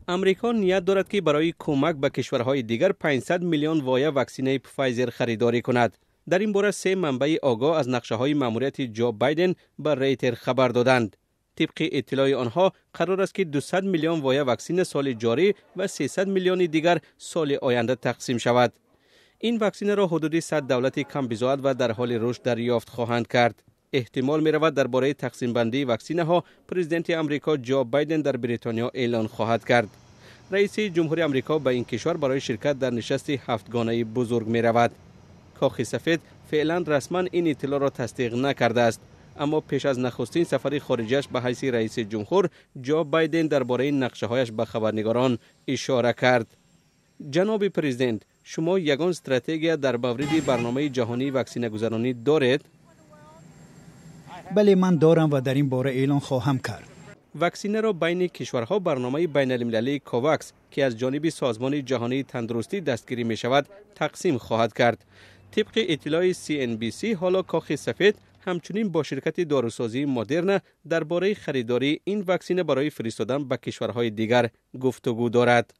امریکا نیت دارد که برای کمک به کشورهای دیگر 500 میلیون وایه واکسینه فایزر خریداری کند. در این باره سه منبع آگاه از نقشه‌های ماموریت جو بایدن به ریتر خبر دادند. طبق اطلاع آنها قرار است که 200 میلیون وایه واکسن سال جاری و 300 میلیون دیگر سال آینده تقسیم شود. این واکسن را حدود 100 دولت کم بضاعت و در حال رشد دریافت خواهند کرد. احتمال می رود درباره تقسیم بندی واکسن ها پرزیدنت امریکا جو بایدن در بریتانیا اعلان خواهد کرد. رئیس جمهور امریکا به این کشور برای شرکت در نشست هفتگانه بزرگ می رود. کاخ سفید فعلا رسما این اطلاع را تصدیق نکرده است، اما پیش از نخستین سفر خارجیش به حیث رئیس جمهور جو بایدن درباره نقشه‌هایش به خبرنگاران اشاره کرد. جناب پرزیدنت، شما یگان استراتژی در مورد برنامه جهانی واکسینه گذرانی دارید؟ بله، من دارم و در این باره اعلان خواهم کرد. واکسینه را بین کشورها برنامه بین المللی کوواکس که از جانب سازمان جهانی تندرستی دستگیری می شود تقسیم خواهد کرد. طبق اطلاع CNBC حالا کاخ سفید همچنین با شرکت داروسازی مدرن درباره خریداری این واکسینه برای فرستادن به کشورهای دیگر گفتگو دارد.